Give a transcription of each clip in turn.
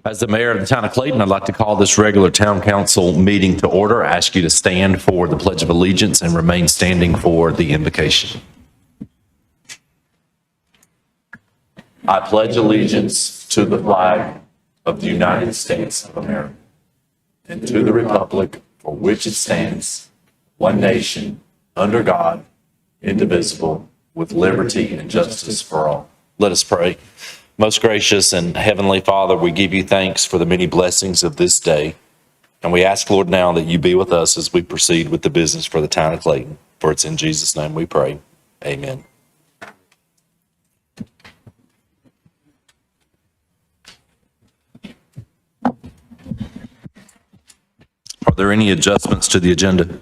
As the mayor of the town of Clayton, I'd like to call this regular town council meeting to order. I ask you to stand for the Pledge of Allegiance and remain standing for the invocation. I pledge allegiance to the flag of the United States of America and to the republic for which it stands, one nation, under God, indivisible, with liberty and justice for all. Let us pray. Most gracious and heavenly Father, we give you thanks for the many blessings of this day. And we ask, Lord, now that you be with us as we proceed with the business for the town of Clayton. For it's in Jesus' name we pray. Amen. Are there any adjustments to the agenda?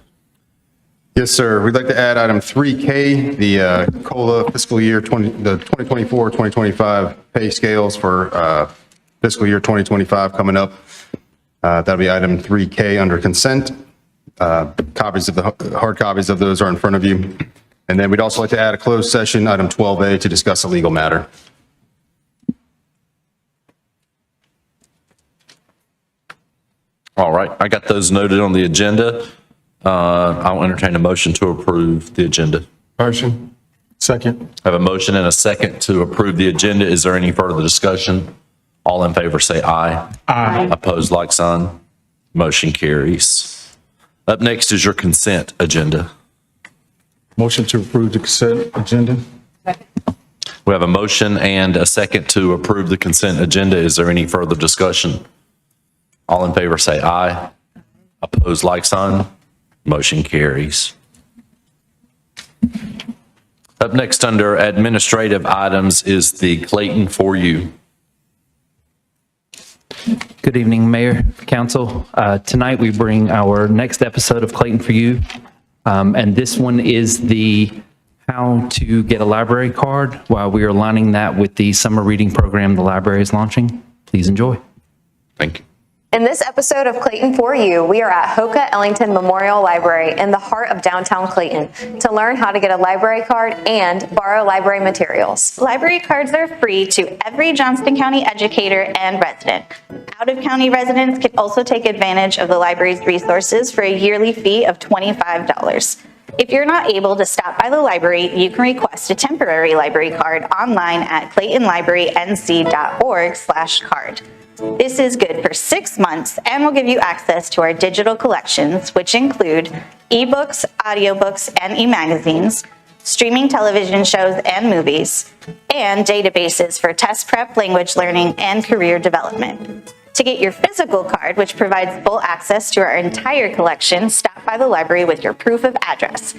Yes, sir. We'd like to add item 3K, the COLA fiscal year 2024-2025 pay scales for fiscal year 2025 coming up. That'll be item 3K under consent. Copies of the hard copies of those are in front of you. And then we'd also like to add a closed session, item 12A, to discuss a legal matter. All right, I got those noted on the agenda. I'll entertain a motion to approve the agenda. Motion. Second. I have a motion and a second to approve the agenda. Is there any further discussion? All in favor say aye. Aye. Opposed, like sign. Motion carries. Up next is your consent agenda. Motion to approve the consent agenda. We have a motion and a second to approve the consent agenda. Is there any further discussion? All in favor say aye. Opposed, like sign. Motion carries. Up next under administrative items is the Clayton For You. Good evening, Mayor, Council. Tonight we bring our next episode of Clayton For You. And this one is the how to get a library card while we are aligning that with the summer reading program the library is launching. Please enjoy. Thank you. In this episode of Clayton For You, we are at Hoka Ellington Memorial Library in the heart of downtown Clayton to learn how to get a library card and borrow library materials. Library cards are free to every Johnston County educator and resident. Out-of-county residents can also take advantage of the library's resources for a yearly fee of $25. If you're not able to stop by the library, you can request a temporary library card online at claytonlibrarync.org/card. This is good for 6 months and will give you access to our digital collections, which include ebooks, audiobooks, and e-magazines, streaming television shows and movies, and databases for test prep, language learning, and career development. To get your physical card, which provides full access to our entire collection, stop by the library with your proof of address.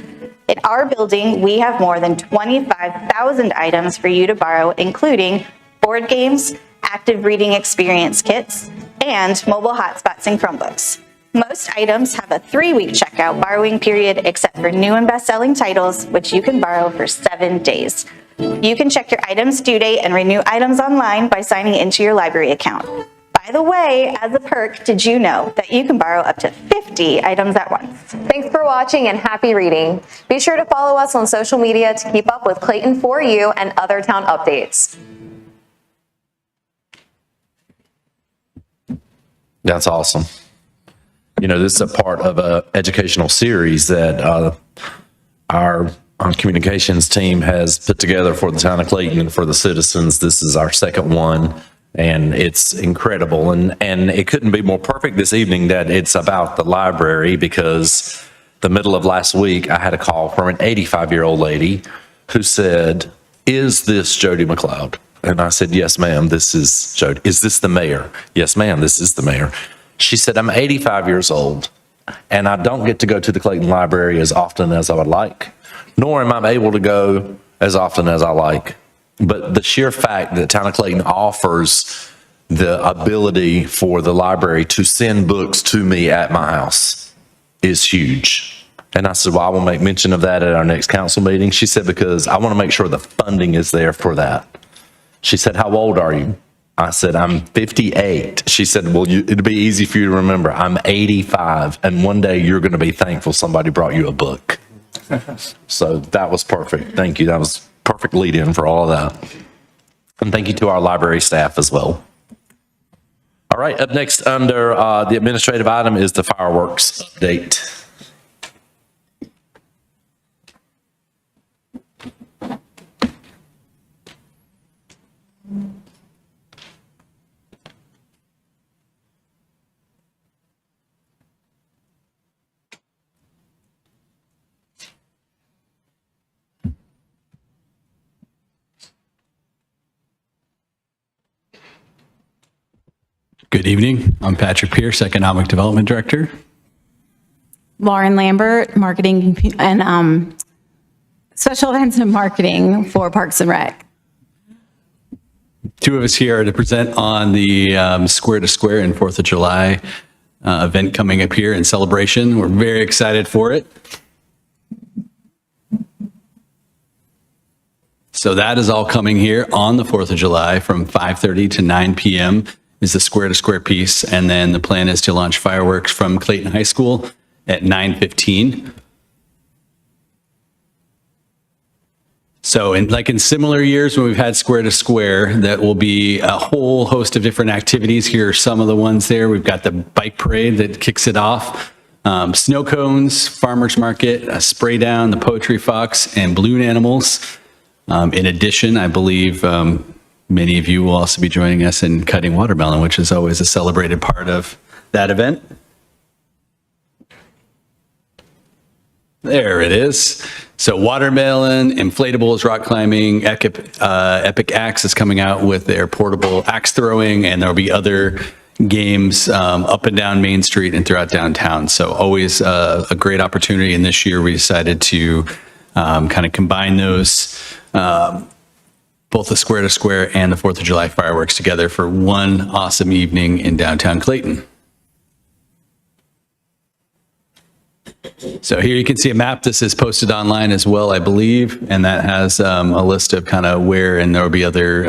In our building, we have more than 25,000 items for you to borrow, including board games, active reading experience kits, and mobile hotspots and Chromebooks. Most items have a 3-week checkout borrowing period except for new and best-selling titles, which you can borrow for 7 days. You can check your items due date and renew items online by signing into your library account. By the way, as a perk, did you know that you can borrow up to 50 items at once? Thanks for watching and happy reading. Be sure to follow us on social media to keep up with Clayton For You and other town updates. That's awesome. You know, this is a part of an educational series that our communications team has put together for the town of Clayton and for the citizens. This is our second one, and it's incredible. And it couldn't be more perfect this evening that it's about the library, because the middle of last week, I had a call from an 85-year-old lady who said, "Is this Jody McLeod?" And I said, "Yes, ma'am, this is Jody." "Is this the mayor?" "Yes, ma'am, this is the mayor." She said, "I'm 85 years old, and I don't get to go to the Clayton Library as often as I would like, nor am I able to go as often as I like. But the sheer fact that town of Clayton offers the ability for the library to send books to me at my house is huge." And I said, "Well, I will make mention of that at our next council meeting." She said, "Because I want to make sure the funding is there for that." She said, "How old are you?" I said, "I'm 58. She said, "Well, it'll be easy for you to remember. I'm 85, and one day you're going to be thankful somebody brought you a book." So that was perfect. Thank you. That was perfect lead-in for all of that. And thank you to our library staff as well. All All right, up next under the administrative item is the fireworks update. Good evening. I'm Patrick Pierce, Economic Development Director. Lauren Lambert, Marketing and Special Events and Marketing for Parks and Rec. Two of us here to present on the Square to Square and 4th of July event coming up here in celebration. We're very excited for it. So that is all coming here on the 4th of July from 5:30 to 9 p.m. is the Square to Square piece. And then the plan is to launch fireworks from Clayton High School at 9:15. So in similar years when we've had Square to Square, that will be a whole host of different activities. Here are some of the ones there. We've got the bike parade that kicks it off. Snow cones, farmer's market, a spray down, the poetry fox, and balloon animals. In addition, I believe many of you will also be joining us in cutting watermelon, which is always a celebrated part of that event. There it is. So watermelon, inflatables, rock climbing, Epic Axe is coming out with their portable axe throwing, and there'll be other games up and down Main Street and throughout downtown. So always a great opportunity. And this year we decided to kind of combine those, both the Square to Square and the 4th of July fireworks together for one awesome evening in downtown Clayton. So here you can see a map. This is posted online as well, I believe, and that has a list of kind of where, and there will be other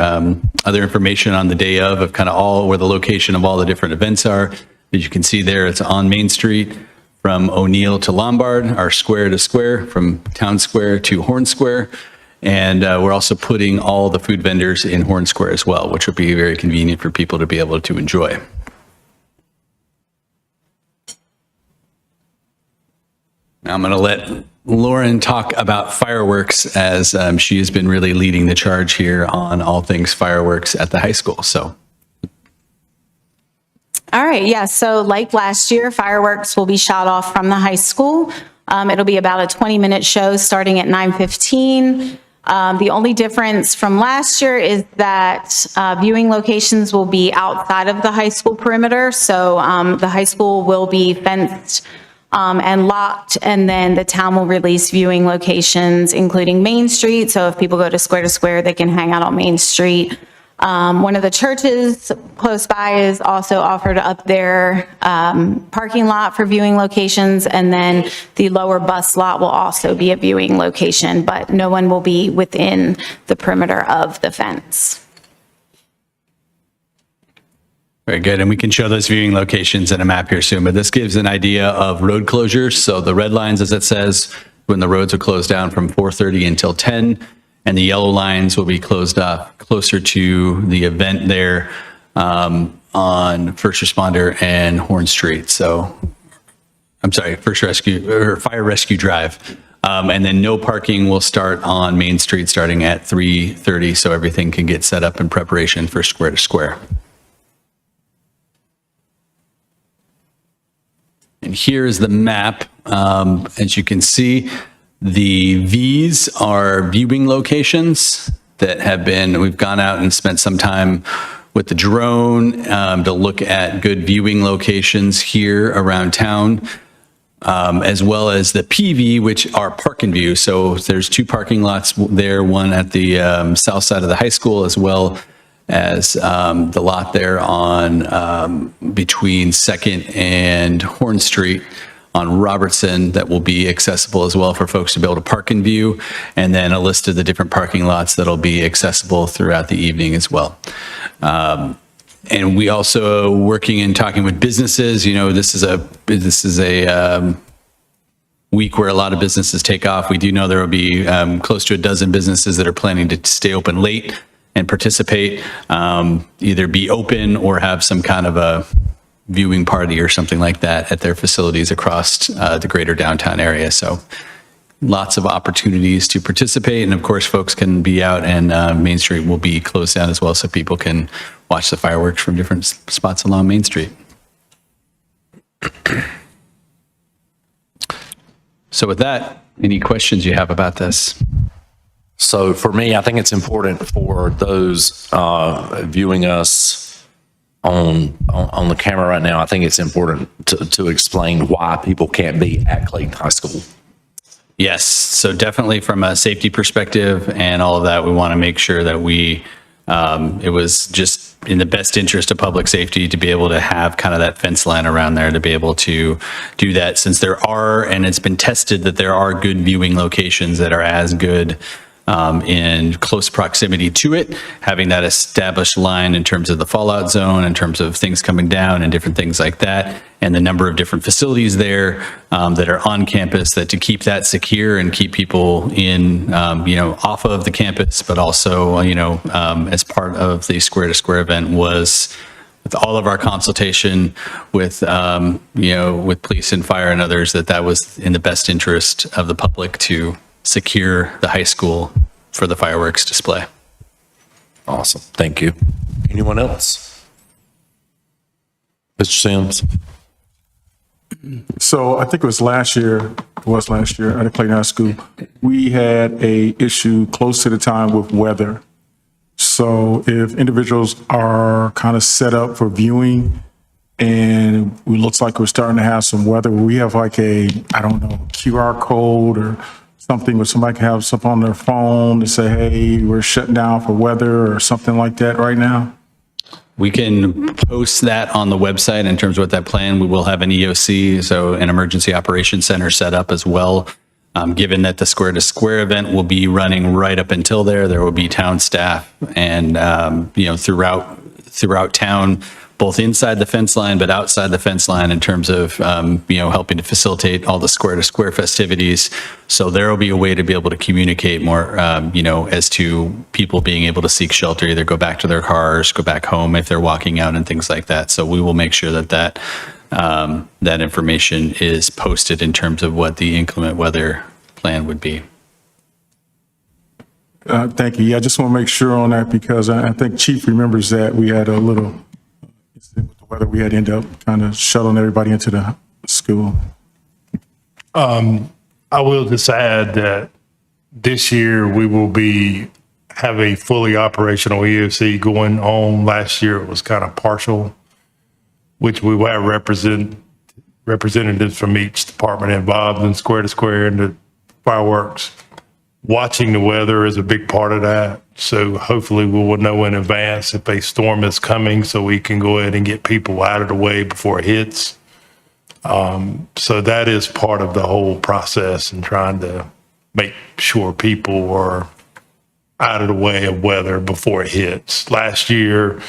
information on the day of kind of all where the location of all the different events are. As you can see there, it's on Main Street from O'Neill to Lombard, our Square to Square from Town Square to Horn Square. And we're also putting all the food vendors in Horn Square as well, which will be very convenient for people to be able to enjoy. Now I'm going to let Lauren talk about fireworks, as she has been really leading the charge here on all things fireworks at the high school. So. All right, yeah, so like last year, fireworks will be shot off from the high school. It'll be about a 20-minute show starting at 9:15. The only difference from last year is that viewing locations will be outside of the high school perimeter. So the high school will be fenced and locked, and then the town will release viewing locations, including Main Street. So if people go to Square, they can hang out on Main Street. One of the churches close by is also offered up their parking lot for viewing locations, and then the lower bus lot will also be a viewing location, but no one will be within the perimeter of the fence. Very good. And we can show those viewing locations in a map here soon, but this gives an idea of road closures. So the red lines, as it says, when the roads are closed down from 4:30 until 10, and the yellow lines will be closed off closer to the event there on First Responder and Horn Street. So, I'm sorry, Fire Rescue Drive. And then no parking will start on Main Street starting at 3:30, so everything can get set up in preparation for Square to Square. And here is the map. As you can see, the V's are viewing locations that have been, we've gone out and spent some time with the drone to look at good viewing locations here around town, as well as the PV, which are park and view. So there's two parking lots there, one at the south side of the high school, as well as the lot there on between 2nd and Horn Street on Robertson that will be accessible as well for folks to be able to park and view, and then a list of the different parking lots that'll be accessible throughout the evening as well. And we also working and talking with businesses. You know, this is a week where a lot of businesses take off. We do know there will be close to a dozen businesses that are planning to stay open late and participate, either be open or have some kind of a viewing party or something like that at their facilities across the greater downtown area. So lots of opportunities to participate. And of course, folks can be out, and Main Street will be closed down as well, so people can watch the fireworks from different spots along Main Street. So with that, any questions you have about this? So for me, I think it's important for those viewing us on the camera right now, I think it's important to explain why people can't be at Clayton High School. Yes, so definitely from a safety perspective and all of that, we want to make sure that it was just in the best interest of public safety to be able to have kind of that fence line around there to be able to do that, since there are, and it's been tested that there are good viewing locations that are as good in close proximity to it, having that established line in terms of the fallout zone, in terms of things coming down and different things like that, and the number of different facilities there that are on campus, that to keep that secure and keep people in, off of the campus, but also, as part of the Square to Square event was with all of our consultation with, with police and fire and others, that was in the best interest of the public to secure the high school for the fireworks display. Awesome. Thank you. Anyone else? Mr. Sims? So I think it was last year at the Clayton High School, we had a issue close to the time with weather. So if individuals are kind of set up for viewing and it looks like we're starting to have some weather, we have like QR code or something where somebody can have something on their phone to say, hey, we're shutting down for weather or something like that right now? We can post that on the website in terms of what that plan. We will have an EOC, so an emergency operations center set up as well. Given that the Square to Square event will be running right up until there will be town staff and, throughout town, both inside the fence line, but outside the fence line in terms of, helping to facilitate all the Square to Square festivities. So there will be a way to be able to communicate more, as to people being able to seek shelter, either go back to their cars, go back home if they're walking out and things like that. So we will make sure that information is posted in terms of what the inclement weather plan would be. Thank you. Yeah, I just want to make sure on that because I think Chief remembers that we had a little, with the weather, we had ended up kind of shuttling everybody into the school. I will just add that this year we will have a fully operational EOC going on. Last year it was kind of partial, which we will have representatives from each department involved in Square to Square and the fireworks. Watching the weather is a big part of that. So hopefully we will know in advance if a storm is coming so we can go ahead and get people out of the way before it hits. So that is part of the whole process and trying to make sure people are out of the way of weather before it hits. Last year,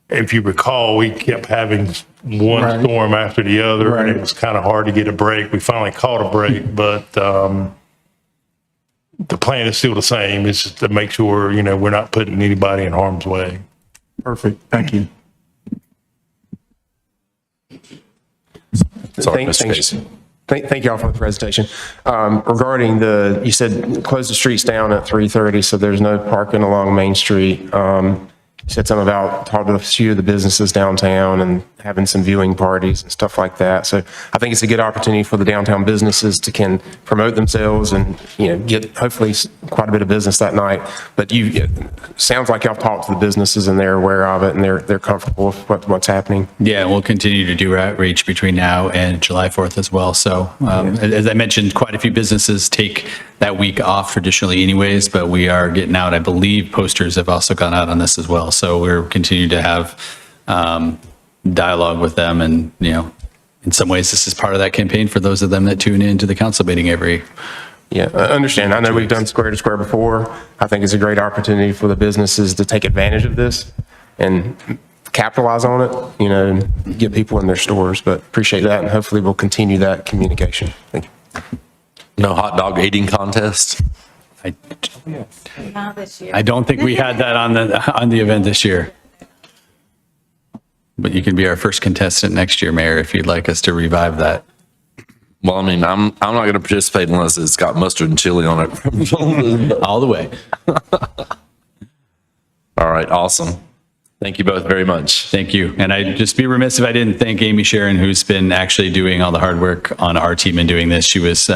if you recall, we kept having one storm after the other, and it was kind of hard to get a break. We finally caught a break, but the plan is still the same. It's just to make sure, we're not putting anybody in harm's way. Perfect. Thank you. Sorry, Mr. Casey. Thank you all for the presentation. Regarding you said close the streets down at 3:30, so there's no parking along Main Street. You said something about talking to a few of the businesses downtown and having some viewing parties and stuff like that. So I think it's a good opportunity for the downtown businesses to can promote themselves and, get hopefully quite a bit of business that night. But it sounds like y'all talked to the businesses and they're aware of it and they're comfortable with what's happening. Yeah, we'll continue to do outreach between now and July 4th as well. So as I mentioned, quite a few businesses take that week off traditionally anyways, but we are getting out. I believe posters have also gone out on this as well. So we're continuing to have dialogue with them. And, in some ways, this is part of that campaign for those of them that tune in to the council meeting every. Yeah, I understand. I know we've done Square to Square before. I think it's a great opportunity for the businesses to take advantage of this and capitalize on it, and get people in their stores. But appreciate that, and hopefully we'll continue that communication. Thank you. No hot dog eating contest? Not this year. I don't think we had that on the event this year. But you can be our first contestant next year, Mayor, if you'd like us to revive that. Well, I mean, I'm not going to participate unless it's got mustard and chili on it. All the way. All right, awesome. Thank you both very much. Thank you. And I'd just be remiss if I didn't thank Amy Sharon, who's been actually doing all the hard work on our team and doing this. She was,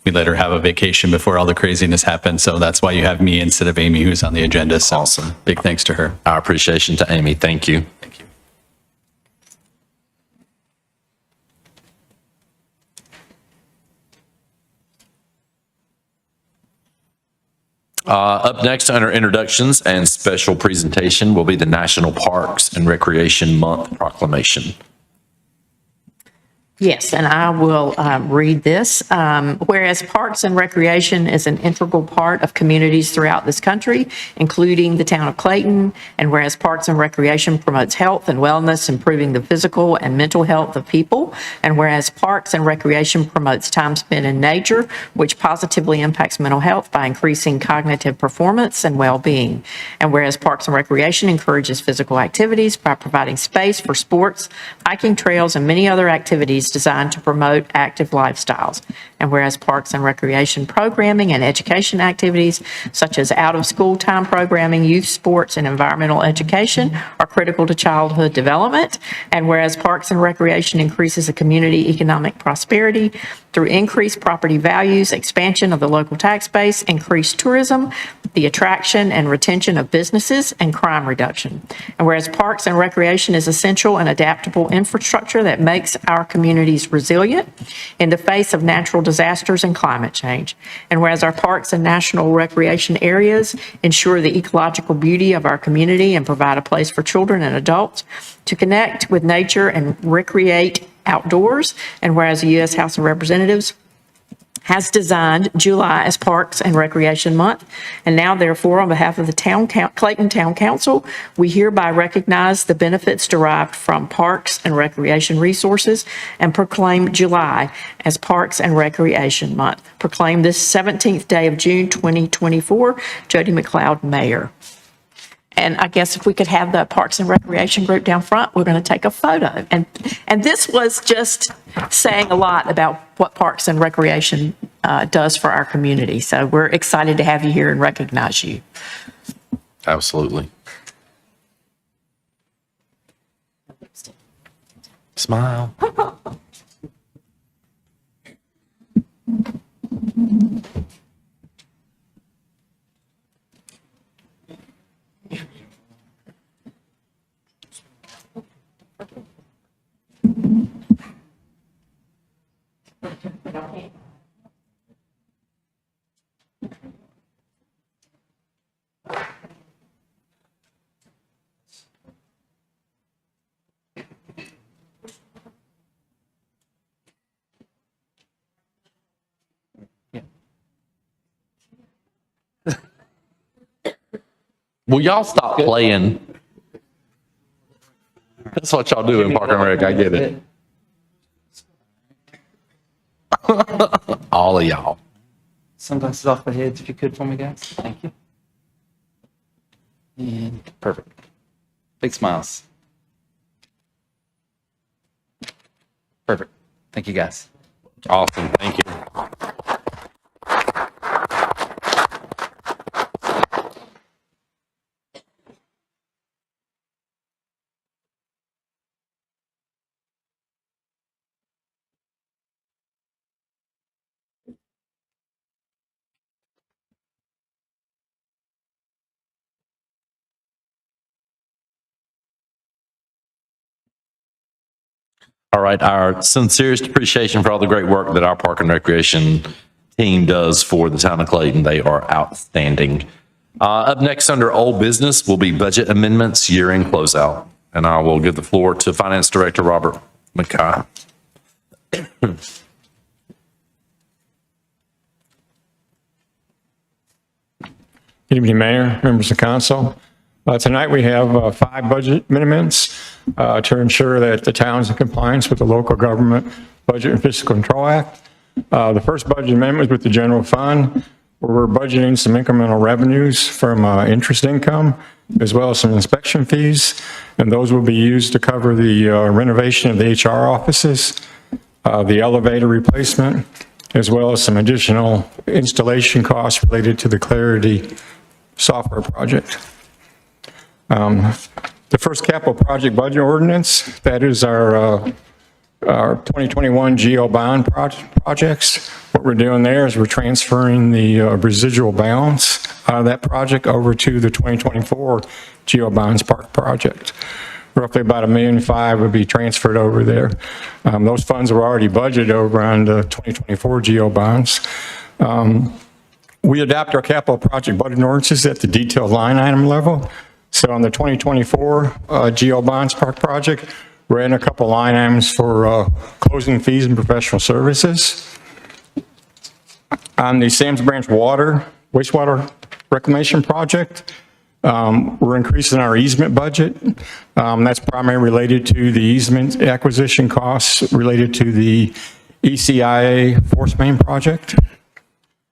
we let her have a vacation before all the craziness happened. So that's why you have me instead of Amy, who's on the agenda. So Awesome. Big thanks to her. Our appreciation to Amy. Thank you. Thank you. Up next under introductions and special presentation will be the National Parks and Recreation Month proclamation. Yes, and I will read this. Whereas Parks and Recreation is an integral part of communities throughout this country, including the town of Clayton, and whereas Parks and Recreation promotes health and wellness, improving the physical and mental health of people, and whereas Parks and Recreation promotes time spent in nature, which positively impacts mental health by increasing cognitive performance and well-being, and whereas Parks and Recreation encourages physical activities by providing space for sports, hiking trails, and many other activities designed to promote active lifestyles. And whereas Parks and Recreation programming and education activities such as out-of-school time programming, youth sports, and environmental education are critical to childhood development. And whereas Parks and Recreation increases a community economic prosperity through increased property values, expansion of the local tax base, increased tourism, the attraction and retention of businesses, and crime reduction. And whereas Parks and Recreation is essential and adaptable infrastructure that makes our communities resilient in the face of natural disasters and climate change. And whereas our parks and national recreation areas ensure the ecological beauty of our community and provide a place for children and adults to connect with nature and recreate outdoors. And whereas the U.S. House of Representatives has designed July as Parks and Recreation Month. And now, therefore, on behalf of the Clayton Town Council, we hereby recognize the benefits derived from parks and recreation resources and proclaim July as Parks and Recreation Month. Proclaim this 17th day of June 2024, Jody McLeod, Mayor. And I guess if we could have the Parks and Recreation group down front, we're going to take a photo. And this was just saying a lot about what Parks and Recreation does for our community. So we're excited to have you here and recognize you. Absolutely. Smile. Will y'all stop playing? That's what y'all do in Park and Rec. I get it. All of y'all. Sunglasses off the heads if you could for me, guys. Thank you. And perfect. Big smiles. Perfect. Thank you, guys. Awesome. Thank you. All right, our sincerest appreciation for all the great work that our Park and Recreation team does for the town of Clayton. They are outstanding. Up next under old business will be budget amendments, year-end closeout. And I will give the floor to Finance Director Robert McKay. Good evening, Mayor, members of council. Tonight we have 5 budget amendments to ensure that the town is in compliance with the Local Government Budget and Fiscal Control Act. The first budget amendment is with the general fund, where we're budgeting some incremental revenues from interest income, as well as some inspection fees, and those will be used to cover the renovation of the HR offices, the elevator replacement, as well as some additional installation costs related to the Clarity software project. The first capital project budget ordinance, that is our 2021 GO bond projects. What we're doing there is we're transferring the residual balance out of that project over to the 2024 GO bonds project. Roughly about $1.5 million would be transferred over there. Those funds were already budgeted over on the 2024 GO bonds. We adopt our capital project budget ordinances at the detailed line item level. So on the 2024 GO bonds project, we're adding a couple line items for closing fees and professional services. On the Sam's Branch wastewater reclamation project, we're increasing our easement budget. That's primarily related to the easement acquisition costs related to the ECIA force main project.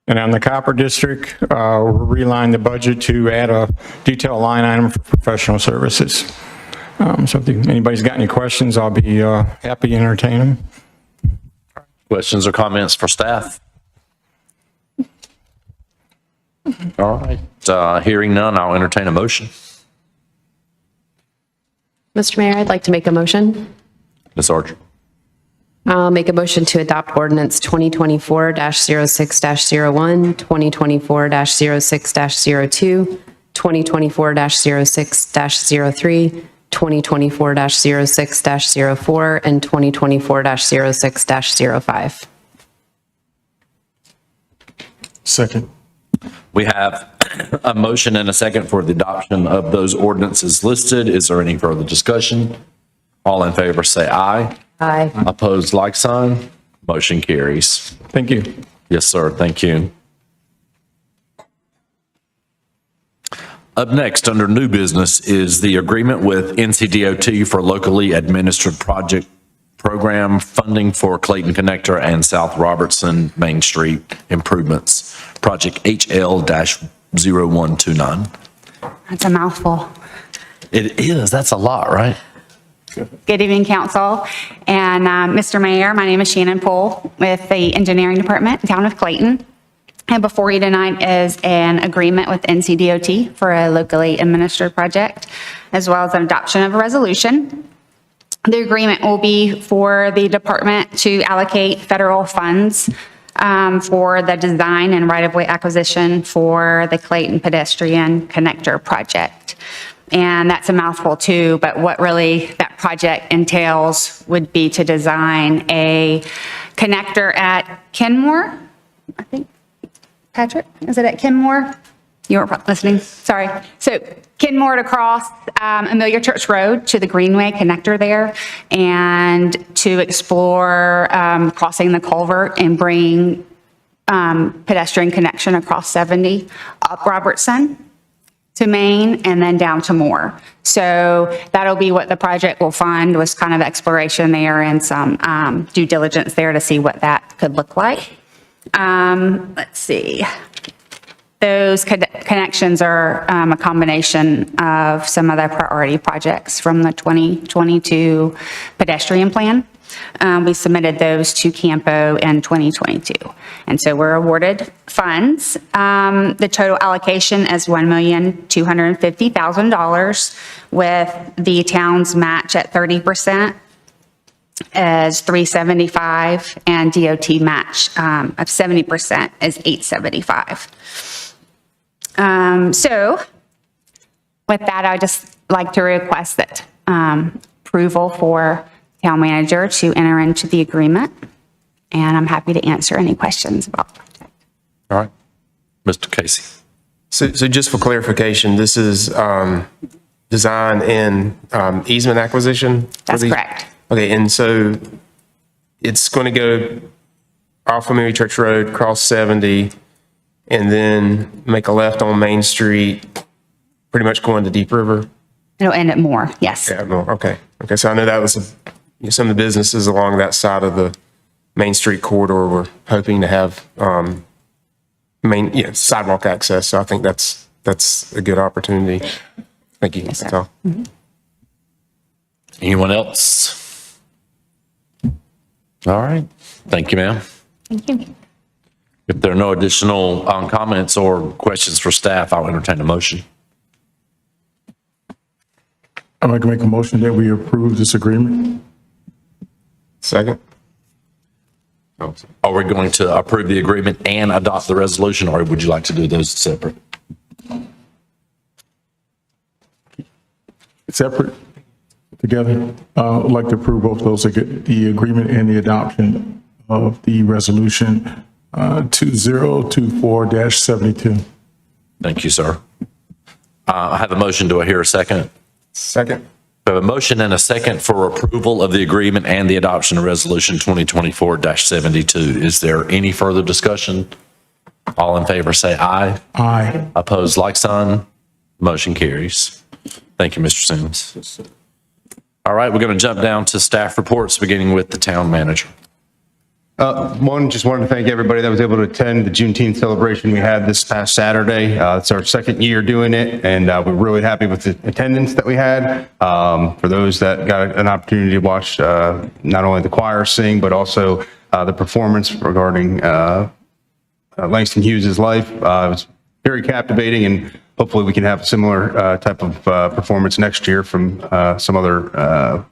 And on the Copper District, we're realigning the budget to add a detailed line item for professional services. So if anybody's got any questions, I'll be happy to entertain them. Questions or comments for staff? All right, hearing none, I'll entertain a motion. Mr. Mayor, I'd like to make a motion. Ms. Archer. I'll make a motion to adopt ordinance 2024-06-01, 2024-06-02, 2024-06-03, 2024-06-04, and 2024-06-05. Second. We have a motion and a second for the adoption of those ordinances listed. Is there any further discussion? All in favor say aye. Aye. Opposed, like sign. Motion carries. Thank you. Yes, sir. Thank you. Up next, under new business, is the agreement with NCDOT for locally administered project program funding for Clayton Connector and South Robertson Main Street improvements, project HL-0129. That's a mouthful. It is. That's a lot, right? Good evening, council. And Mr. Mayor, my name is Shannon Poole with the Engineering Department, Town of Clayton. And before you tonight is an agreement with NCDOT for a locally administered project, as well as an adoption of a resolution. The agreement will be for the department to allocate federal funds for the design and right-of-way acquisition for the Clayton pedestrian connector project. And that's a mouthful too, but what really that project entails would be to design a connector at Kenmore, I think. Patrick, is it at Kenmore? You weren't listening, sorry. So Kenmore to cross Amelia Church Road to the Greenway connector there, and to explore crossing the culvert and bring pedestrian connection across 70 up Robertson to Maine and then down to Moore. So that'll be what the project will fund, was kind of exploration there and some due diligence there to see what that could look like. Let's see. Those connections are a combination of some of the priority projects from the 2022 pedestrian plan. We submitted those to Campo in 2022. And so we're awarded funds. The total allocation is $1,250,000 with the town's match at 30%. Is $375, and DOT match of 70% is $875. So with that, I'd just like to request that approval for town manager to enter into the agreement, and I'm happy to answer any questions about the project. All right. Mr. Casey. So just for clarification, this is design and easement acquisition? That's correct. Okay, and so it's going to go off of Mary Church Road, cross 70, and then make a left on Main Street, pretty much going to Deep River? It'll end at Moore, yes. Yeah, no, okay. Okay, so I know that was some of the businesses along that side of the Main Street corridor were hoping to have sidewalk access. So I think that's a good opportunity. Thank you. That's all. Anyone else? All right. Thank you, ma'am. Thank you. If there are no additional comments or questions for staff, I'll entertain a motion. I'd like to make a motion that we approve this agreement. Second. Are we going to approve the agreement and adopt the resolution, or would you like to do those separate? Separate, together. I'd like to approve both those, the agreement and the adoption of the resolution 2024-72. Thank you, sir. I have a motion. Do I hear a second? Second. We have a motion and a second for approval of the agreement and the adoption of resolution 2024-72. Is there any further discussion? All in favor say aye. Aye. Opposed, like sign. Motion carries. Thank you, Mr. Sims. All right, we're going to jump down to staff reports, beginning with the town manager. Just wanted to thank everybody that was able to attend the Juneteenth celebration we had this past Saturday. It's our second year doing it, and we're really happy with the attendance that we had. For those that got an opportunity to watch not only the choir sing, but also the performance regarding Langston Hughes' life. It was very captivating, and hopefully we can have a similar type of performance next year from some other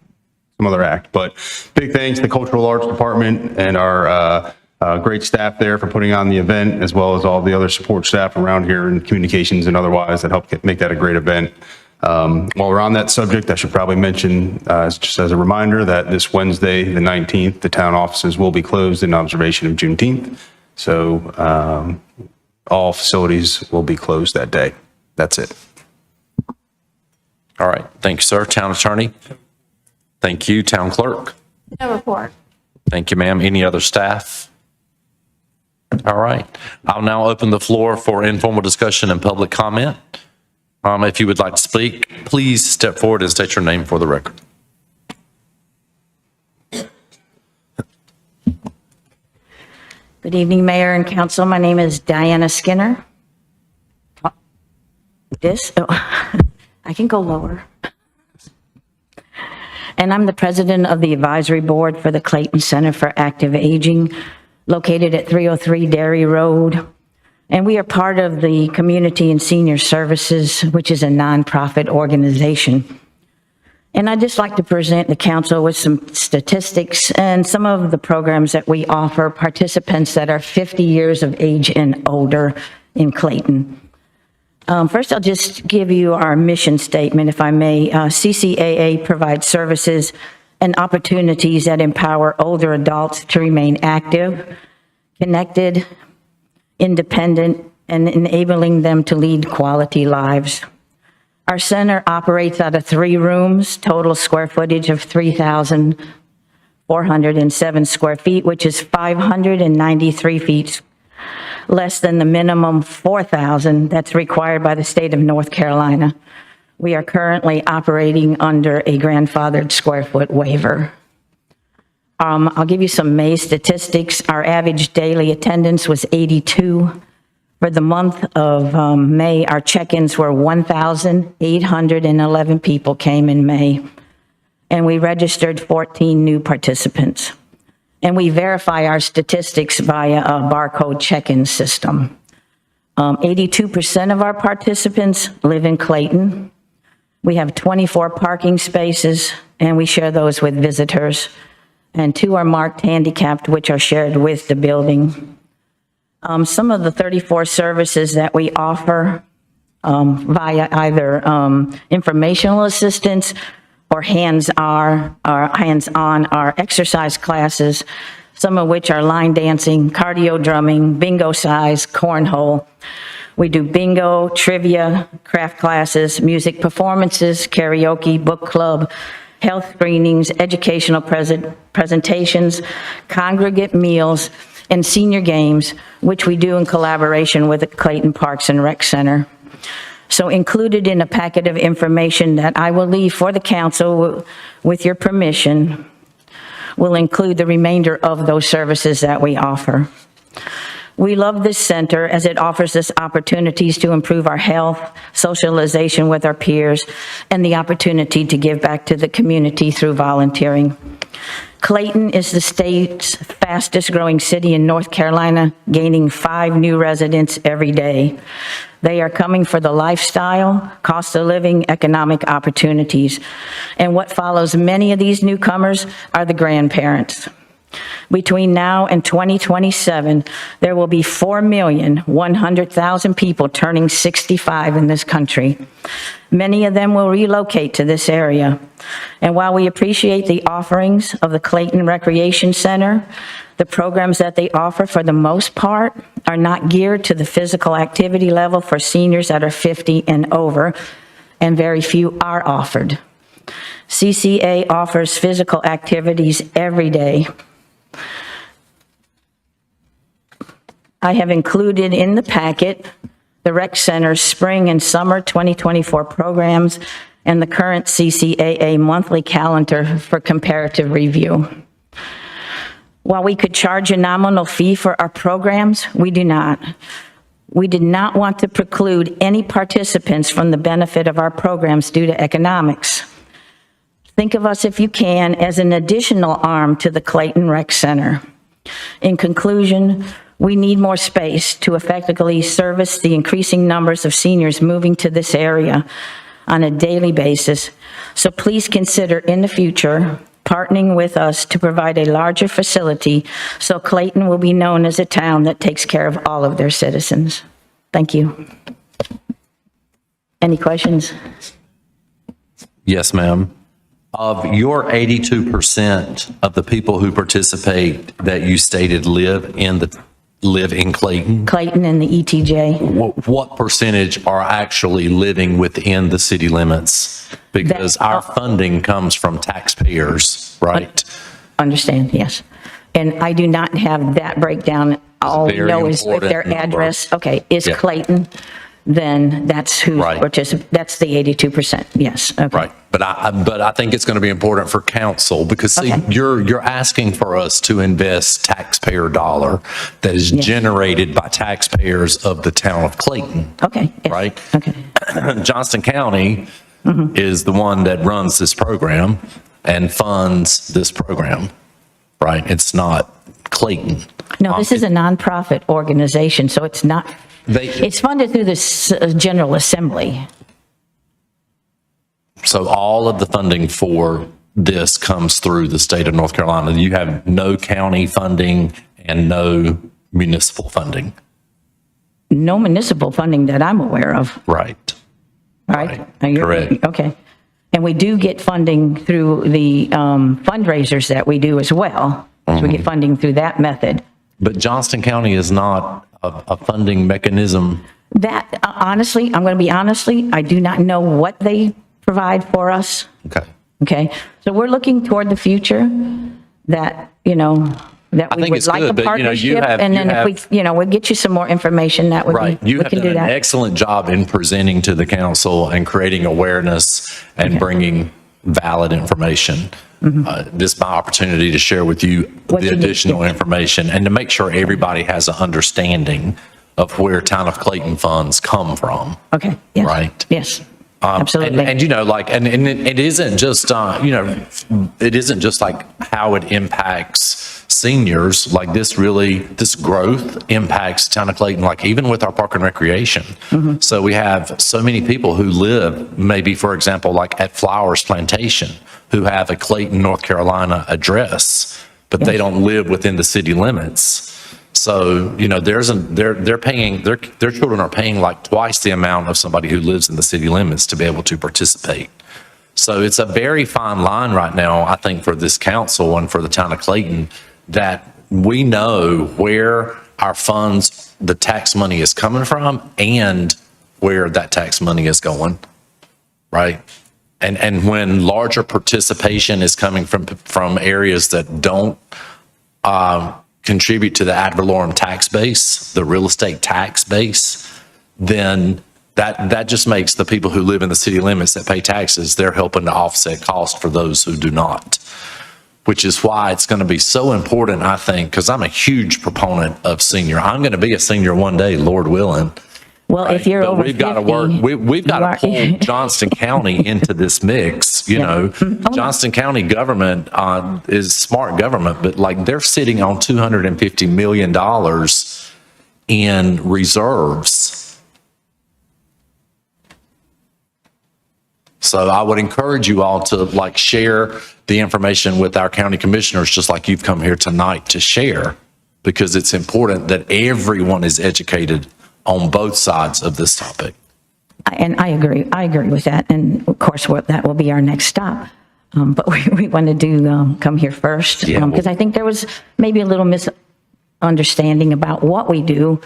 act. But big thanks to the Cultural Arts Department and our great staff there for putting on the event, as well as all the other support staff around here in communications and otherwise that helped make that a great event. While we're on that subject, I should probably mention, just as a reminder, that this Wednesday, the 19th, the town offices will be closed in observation of Juneteenth. So all facilities will be closed that day. That's it. All right, thank you, sir. Town attorney? Thank you. Town clerk? No report. Thank you, ma'am. Any other staff? All right. I'll now open the floor for informal discussion and public comment. If you would like to speak, please step forward and state your name for the record. Good evening, Mayor and Council. My name is Diana Skinner. I can go lower. And I'm the president of the advisory board for the Clayton Center for Active Aging, located at 303 Dairy Road. And we are part of the Community and Senior Services, which is a nonprofit organization. And I'd just like to present the council with some statistics and some of the programs that we offer participants that are 50 years of age and older in Clayton. First, I'll just give you our mission statement, if I may. CCAA provides services and opportunities that empower older adults to remain active, connected, independent, and enabling them to lead quality lives. Our center operates out of 3 rooms, total square footage of 3,407 square feet, which is 593 feet less than the minimum 4,000 that's required by the state of North Carolina. We are currently operating under a grandfathered square foot waiver. I'll give you some May statistics. Our average daily attendance was 82. For the month of May, our check-ins were 1,811 people came in May, and we registered 14 new participants. And we verify our statistics via a barcode check-in system. 82% of our participants live in Clayton. We have 24 parking spaces, and we share those with visitors. And 2 are marked handicapped, which are shared with the building. Some of the 34 services that we offer via either informational assistance or hands-on are exercise classes, some of which are line dancing, cardio drumming, bingo size, cornhole. We do bingo, trivia, craft classes, music performances, karaoke, book club, health screenings, educational presentations, congregate meals, and senior games, which we do in collaboration with the Clayton Parks and Rec Center. So included in a packet of information that I will leave for the council with your permission will include the remainder of those services that we offer. We love this center as it offers us opportunities to improve our health, socialization with our peers, and the opportunity to give back to the community through volunteering. Clayton is the state's fastest growing city in North Carolina, gaining 5 new residents every day. They are coming for the lifestyle, cost of living, economic opportunities. And what follows many of these newcomers are the grandparents. Between now and 2027, there will be 4,100,000 people turning 65 in this country. Many of them will relocate to this area. And while we appreciate the offerings of the Clayton Recreation Center, the programs that they offer, for the most part, are not geared to the physical activity level for seniors that are 50 and over, and very few are offered. CCA offers physical activities every day. I have included in the packet the Rec Center's spring and summer 2024 programs and the current CCAA monthly calendar for comparative review. While we could charge a nominal fee for our programs, we do not. We did not want to preclude any participants from the benefit of our programs due to economics. Think of us, if you can, as an additional arm to the Clayton Rec Center. In conclusion, we need more space to effectively service the increasing numbers of seniors moving to this area on a daily basis. So please consider in the future partnering with us to provide a larger facility so Clayton will be known as a town that takes care of all of their citizens. Thank you. Any questions? Yes, ma'am. Of your 82% of the people who participate that you stated live in Clayton, Clayton and the ETJ. what percentage are actually living within the city limits? Because our funding comes from taxpayers, right? Understand, yes. And I do not have that breakdown. All we know is if their address, okay, is Yeah. Clayton, then that's who's Right. that's the 82%, yes, okay. Right. But I think it's going to be important for council because see, Okay. you're asking for us to invest taxpayer dollar that is generated by taxpayers of the town of Clayton, Okay, yes. right? Okay, Johnston County is the one that runs this program and funds this program, right? It's not Clayton. no, this is a nonprofit organization, so it's not, it's funded through the General Assembly. So all of the funding for this comes through the state of North Carolina. You have no county funding and no municipal funding. No municipal funding that I'm aware of, Right. right? Correct. Okay. And we do get funding through the fundraisers that we do as well. So we get funding through that method. But Johnston County is not a funding mechanism. That, honestly, I'm going to be honestly, I do not know what they provide for us. Okay. Okay, so we're looking toward the future that, that I we think would it's like good, a but, partnership. And then if we, we'll get you some more information, that would Right. be, You we have can done do an that. excellent job in presenting to the council and creating awareness and bringing valid information. This is my opportunity to share with you What the you need, additional information and to make sure everybody has an understanding of where Town of Clayton funds come from. Okay, yes. Right. Yes, absolutely. And and it isn't just, it isn't just like how it impacts seniors, like this growth impacts Town of Clayton, like even with our park and recreation. So we have so many people who live, maybe, for example, like at Flowers Plantation, who have a Clayton, North Carolina address, but they don't live within the city limits. So, they're paying, their children are paying like twice the amount of somebody who lives in the city limits to be able to participate. So it's a very fine line right now, I think, for this council and for the town of Clayton, that we know where our funds, the tax money is coming from and where that tax money is going, right? And when larger participation is coming from areas that don't contribute to the ad valorem tax base, the real estate tax base, then that just makes the people who live in the city limits that pay taxes, they're helping to offset costs for those who do not. which is why it's going to be so important, I think, because I'm a huge proponent of senior. I'm going to be a senior one day, Lord willing. Well, if you're But over we've got to 50, work, we've got you are- to pull Johnston County into this mix, you Yeah. know. Oh, no. Johnston County government is smart government, but like they're sitting on $250 million in reserves. So I would encourage you all to like share the information with our county commissioners, just like you've come here tonight to share, because it's important that everyone is educated on both sides of this topic. And I agree with that. And of course, that will be our next stop. But we want to come here first, Yeah, because I think there was maybe a little misunderstanding about what we do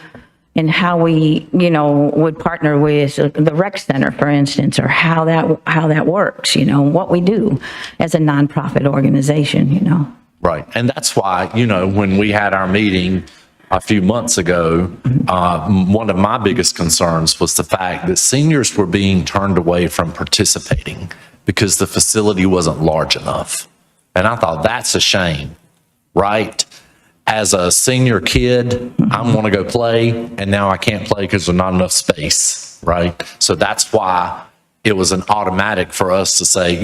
and how we, would partner with the rec center, for instance, or how that works, what we do as a nonprofit organization. Right. And that's why, when we had our meeting a few months ago, one of my biggest concerns was the fact that seniors were being turned away from participating because the facility wasn't large enough. And I thought, that's a shame, right? As a senior kid, I want to go play, and now I can't play because there's not enough space, right? So that's why it was an automatic for us to say,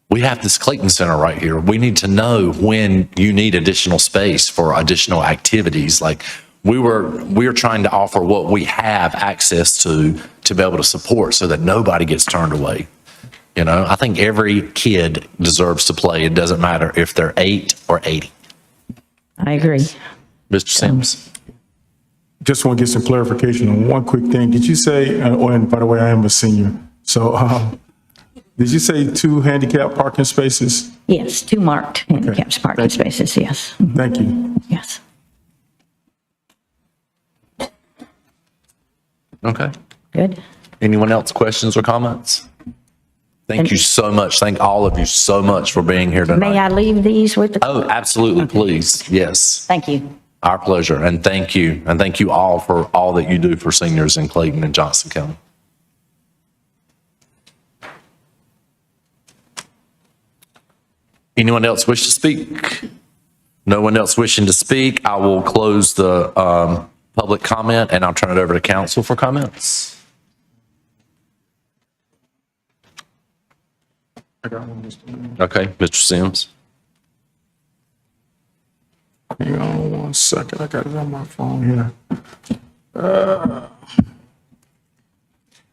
we have this Clayton Center right here. We need to know when you need additional space for additional activities. Like we're trying to offer what we have access to be able to support so that nobody gets turned away. I think every kid deserves to play. It doesn't matter if they're 8 or 80. I agree. Mr. Sims. Just want to get some clarification on one quick thing. Did you say, and by the way, I am a senior, so did you say 2 handicap parking spaces? Yes, 2 marked handicapped parking spaces, yes. Thank you. Yes. Okay. Good. Anyone else, questions or comments? Thank you so much. Thank all of you so much for being here tonight. May I leave these with the? Oh, absolutely, please. Yes. Thank you. Our pleasure. And thank you. And thank you all for all that you do for seniors in Clayton and Johnston County. Anyone else wish to speak? No one else wishing to speak. I will close the public comment and I'll turn it over to council for comments. Okay, Mr. Sims. Hang on 1 second. I got it on my phone here.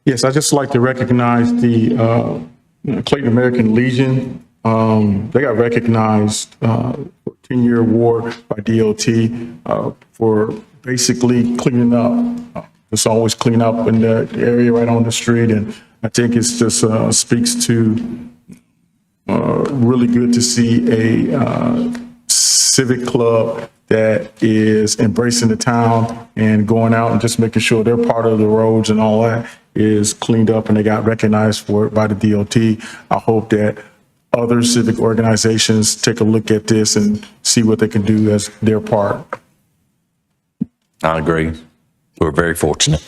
Yes, I'd just like to recognize the Clayton American Legion. They got recognized for a 10-year award by DOT for basically cleaning up. It's always clean up in the area right on the street. And I think it's just speaks to really good to see a civic club that is embracing the town and going out and just making sure they're part of the roads and all that is cleaned up, and they got recognized for it by the DOT. I hope that other civic organizations take a look at this and see what they can do as their part. I agree. We're very fortunate.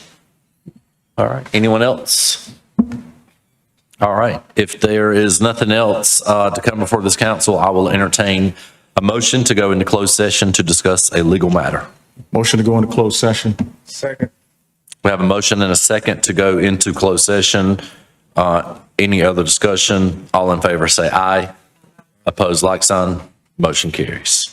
All right. Anyone else? All right. If there is nothing else to come before this council, I will entertain a motion to go into closed session to discuss a legal matter. Motion to go into closed session. Second. We have a motion and a second to go into closed session. Any other discussion? All in favor say aye. Opposed, like sign. Motion carries.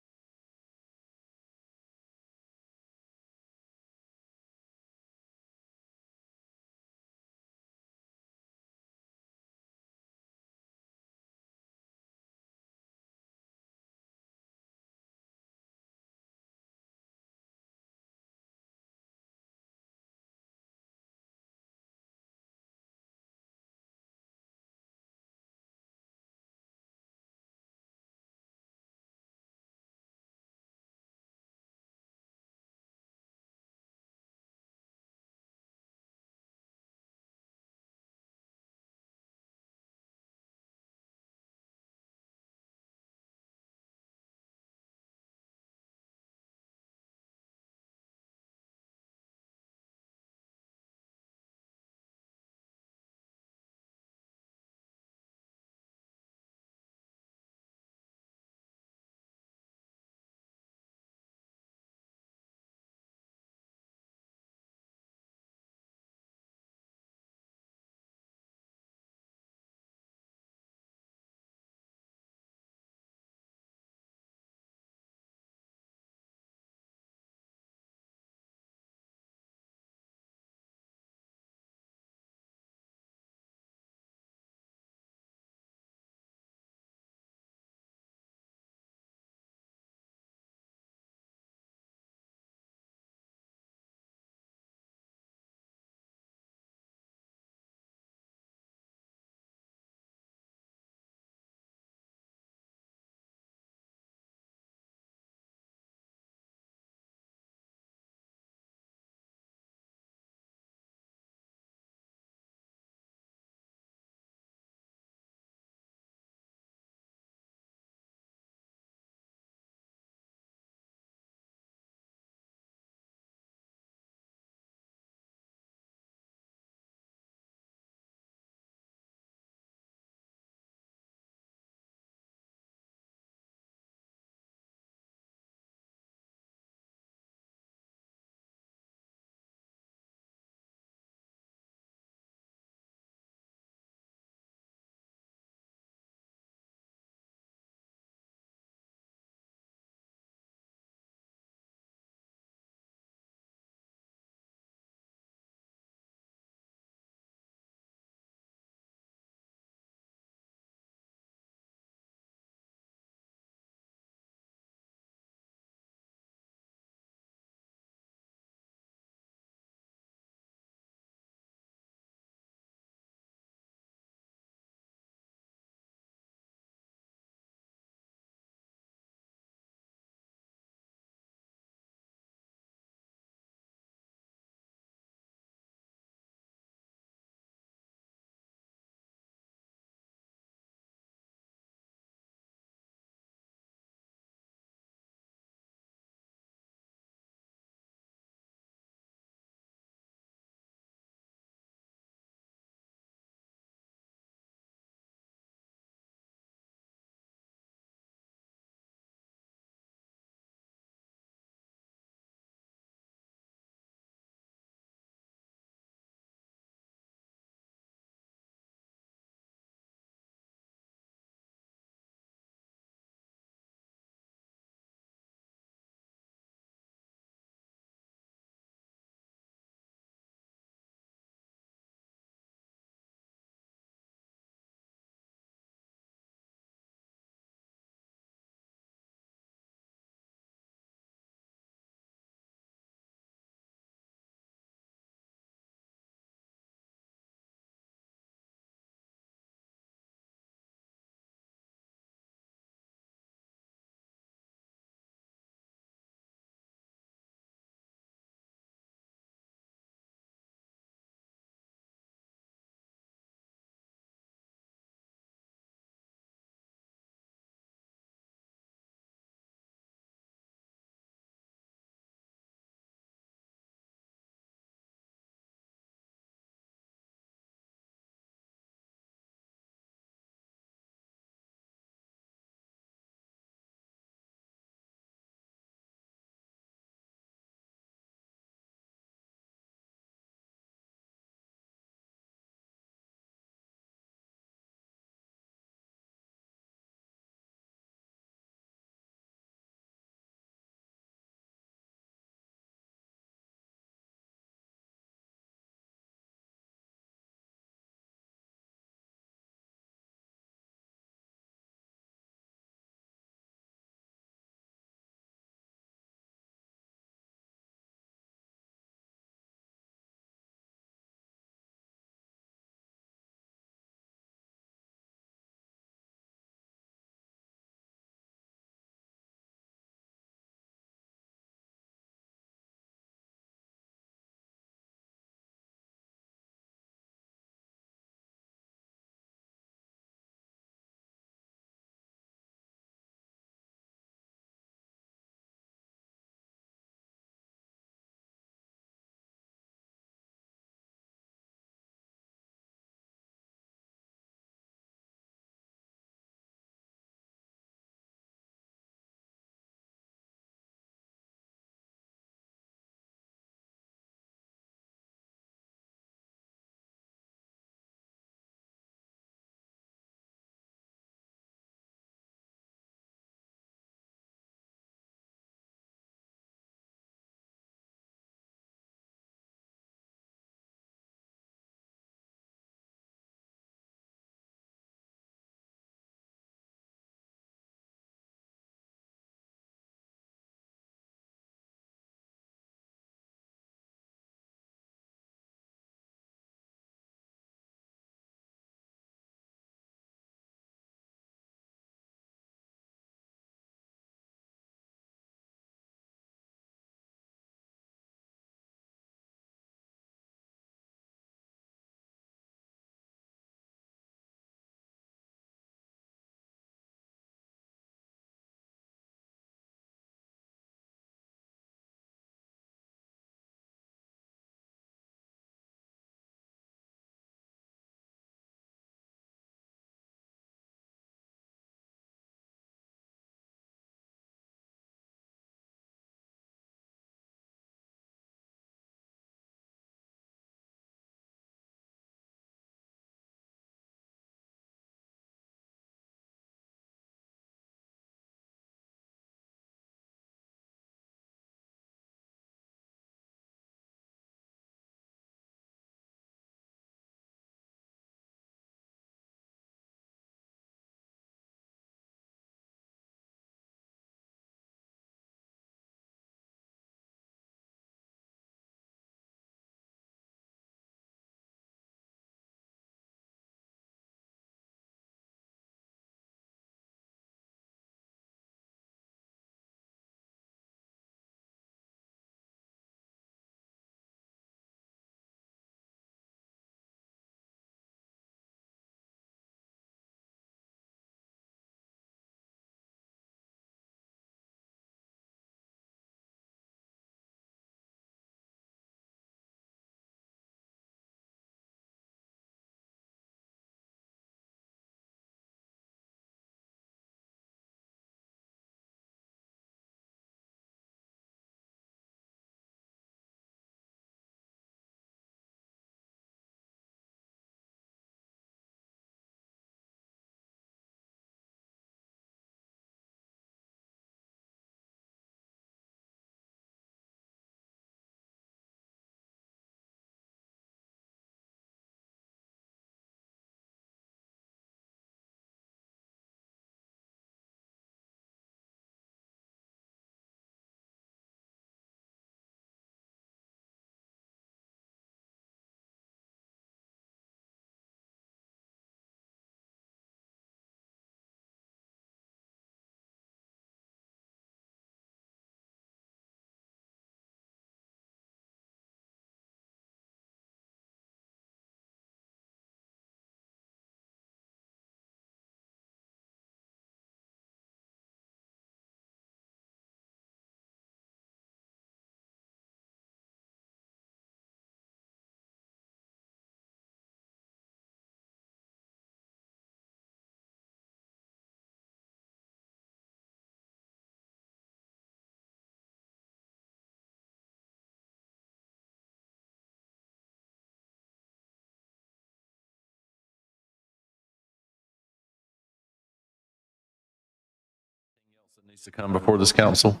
Needs to come before this council?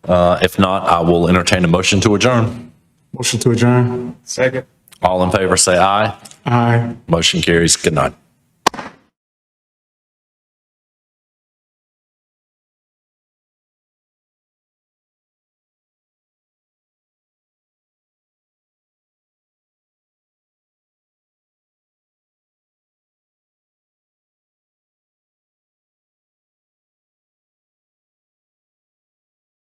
If not, I will entertain a motion to adjourn. Motion to adjourn. Second. All in favor, say aye. Aye. Motion carries. Good night.